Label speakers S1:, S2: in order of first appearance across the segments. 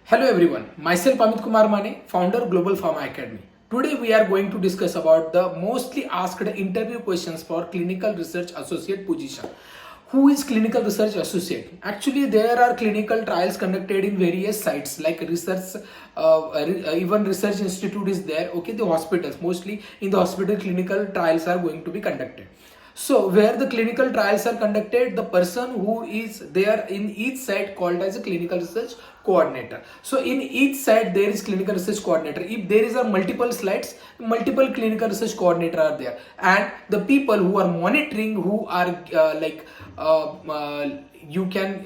S1: Hello everyone, myself Amit Kumar Mane, founder Global Pharma Academy. Today we are going to discuss about the mostly asked interview questions for clinical research associate position. Who is clinical research associate? Actually, there are clinical trials conducted in various sites like research, even research institute is there. Okay, the hospitals, mostly in the hospital, clinical trials are going to be conducted. So where the clinical trials are conducted, the person who is there in each site called as a clinical research coordinator. So in each site there is clinical research coordinator. If there is a multiple slides, multiple clinical research coordinator are there, and the people who are monitoring, who are you can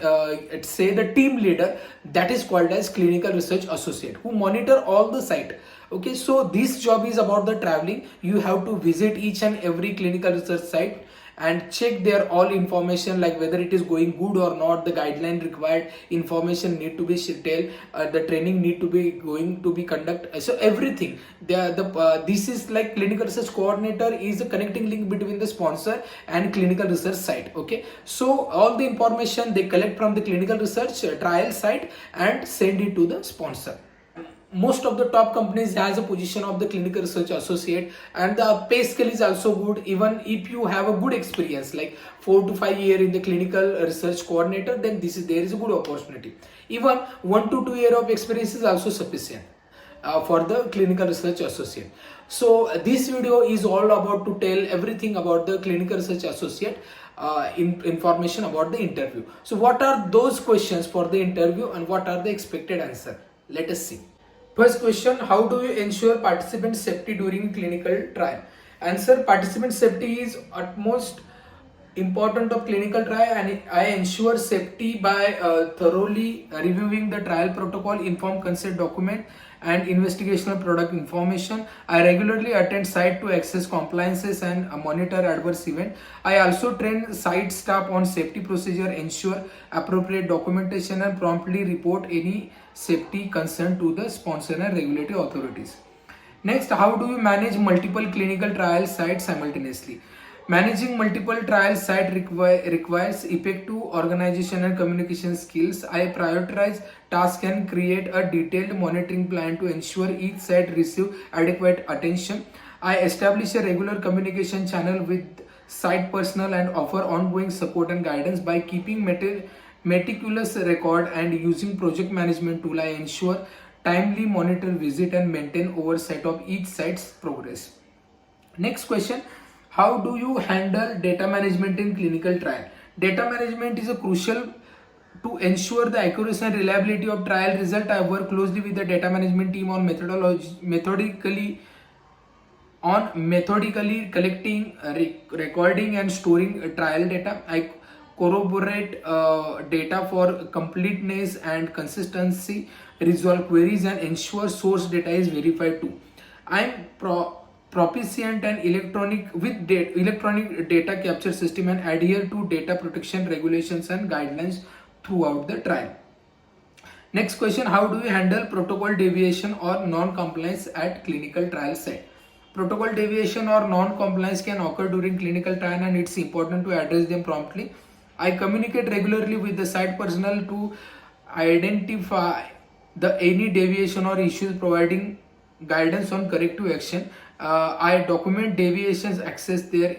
S1: say the team leader, that is called as clinical research associate, who monitor all the site. Okay, so this job is about the traveling. You have to visit each and every clinical research site and check their all information, like whether it is going good or not, the guideline required information need to be tell, the training need to be going to be conduct. So everything this is like clinical research coordinator is a connecting link between the sponsor and clinical research site. Okay, so all the information they collect from the clinical research trial site and send it to the sponsor. Most of the top companies has a position of the clinical research associate, and the pay scale is also good. Even if you have a good experience like 4 to 5 year in the clinical research coordinator, then there is a good opportunity. Even 1 to 2 year of experience is also sufficient for the clinical research associate. So this video is all about to tell everything about the clinical research associate, information about the interview. So what are those questions for the interview and what are the expected answer? Let us see. First question, how do you ensure participant safety during clinical trial? Answer, participant safety is utmost important of clinical trial, and I ensure safety by thoroughly reviewing the trial protocol, informed consent document and investigational product information. I regularly attend site to access compliances and monitor adverse event. I also train site staff on safety procedure, ensure appropriate documentation and promptly report any safety concern to the sponsor and regulatory authorities. Next, how do you manage multiple clinical trial sites simultaneously? Managing multiple trial sites requires effective organization and communication skills. I prioritize tasks and create a detailed monitoring plan to ensure each site receives adequate attention. I establish a regular communication channel with site personnel and offer ongoing support and guidance. By keeping meticulous record and using project management tool, I ensure timely monitor visit and maintain oversight of each site's progress. Next question, how do you handle data management in clinical trial? Data management is a crucial to ensure the accuracy and reliability of trial result. I work closely with the data management team on methodically collecting, recording and storing trial data. I corroborate data for completeness and consistency, resolve queries and ensure source data is verified too. I am proficient and electronic data capture system and adhere to data protection regulations and guidelines throughout the trial. Next question, how do you handle protocol deviation or non-compliance at clinical trial site? Protocol deviation or non-compliance can occur during clinical trial and it's important to address them promptly. I communicate regularly with the site personnel to identify the any deviation or issues, providing guidance on corrective action. I document deviations, assess their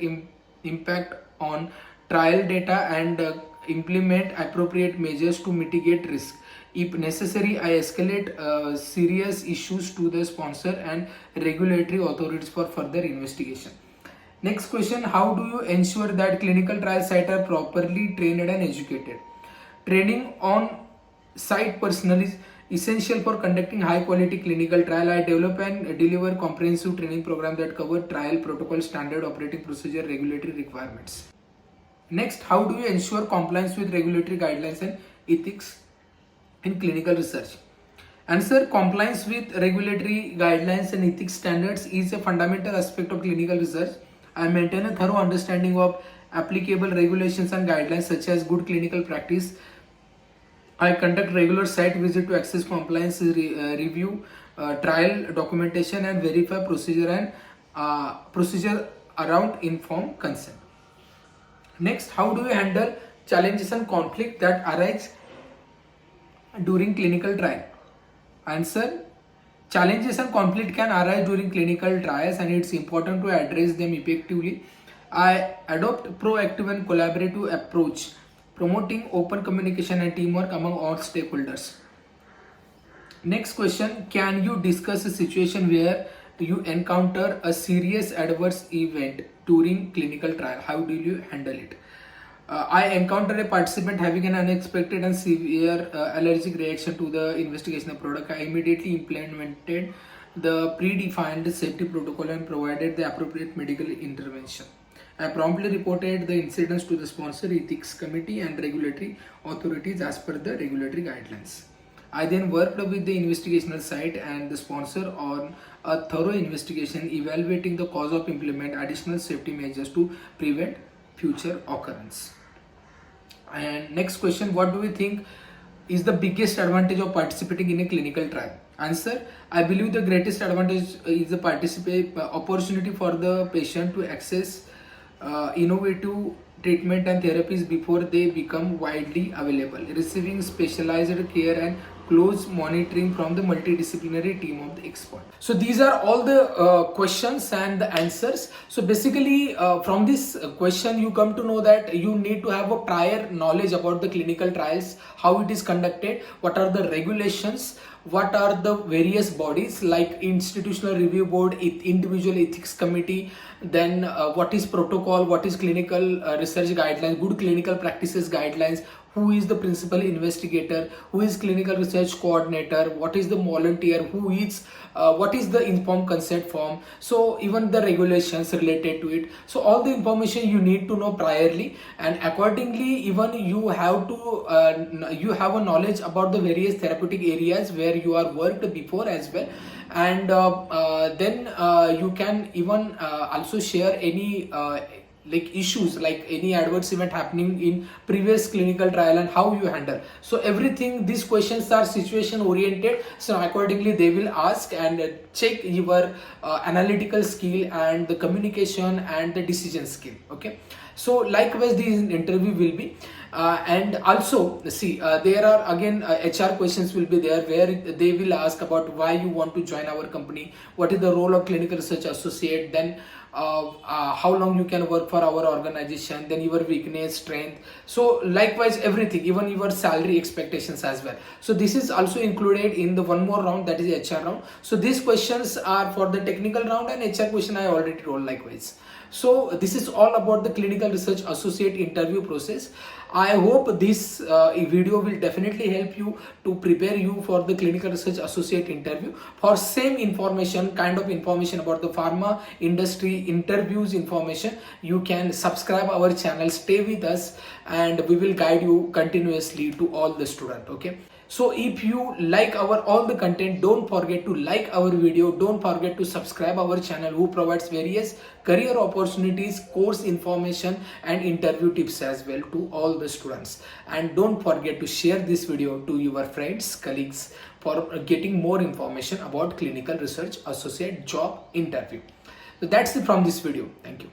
S1: impact on trial data and implement appropriate measures to mitigate risk. If necessary, I escalate serious issues to the sponsor and regulatory authorities for further investigation. Next question, how do you ensure that clinical trial sites are properly trained and educated? Training on site personnel is essential for conducting high quality clinical trial. I develop and deliver comprehensive training program that cover trial protocol, standard operating procedure, regulatory requirements. Next, how do you ensure compliance with regulatory guidelines and ethics in clinical research? Answer, compliance with regulatory guidelines and ethics standards is a fundamental aspect of clinical research. I maintain a thorough understanding of applicable regulations and guidelines such as good clinical practice. I conduct regular site visit to access compliance, review trial documentation and verify procedure around informed consent. Next, how do you handle challenges and conflict that arise during clinical trial? Answer: challenges and conflict can arise during clinical trials and it's important to address them effectively. I adopt proactive and collaborative approach, promoting open communication and teamwork among all stakeholders. Next question: can you discuss a situation where you encounter a serious adverse event during clinical trial? How do you handle it? I encountered a participant having an unexpected and severe allergic reaction to the investigational product. I immediately implemented the predefined safety protocol and provided the appropriate medical intervention. I promptly reported the incidents to the sponsor, ethics committee, and regulatory authorities as per the regulatory guidelines. I then worked with the investigational site and the sponsor on a thorough investigation, evaluating the cause of implement additional safety measures to prevent future occurrence. And next question: what do we think is the biggest advantage of participating in a clinical trial? Answer: I believe the greatest advantage is the opportunity for the patient to access innovative treatment and therapies before they become widely available, receiving specialized care and close monitoring from the multidisciplinary team of the expert. So these are all the questions and the answers. So basically from this question you come to know that you need to have a prior knowledge about the clinical trials, how it is conducted, what are the regulations, what are the various bodies like institutional review board, individual ethics committee, then what is protocol, what is clinical research guidelines, good clinical practices guidelines, who is the principal investigator, who is clinical research coordinator, what is the volunteer, who is what is the informed consent form, so even the regulations related to it. So all the information you need to know priorly, and accordingly even you have to you have a knowledge about the various therapeutic areas where you are worked before as well. And then you can even also share any like issues, like any adverse event happening in previous clinical trial and how you handle. So everything, these questions are situation oriented, so accordingly they will ask and check your analytical skill and the communication and the decision skill. Okay, so likewise the interview will be and also see there are again HR questions will be there, where they will ask about why you want to join our company, what is the role of clinical research associate, then how long you can work for our organization, then your weakness, strength. So likewise everything, even your salary expectations as well. So this is also included in the one more round, that is HR round. So these questions are for the technical round, and HR question I already told likewise. So this is all about the clinical research associate interview process. I hope this video will definitely help you to prepare you for the clinical research associate interview. For same information, kind of information about the pharma industry interviews information, you can subscribe our channel, stay with us, and we will guide you continuously to all the student. Okay, so if you like our all the content, don't forget to like our video, don't forget to subscribe our channel who provides various career opportunities, course information and interview tips as well to all the students. And don't forget to share this video to your friends, colleagues for getting more information about clinical research associate job interview. So that's it from this video. Thank you.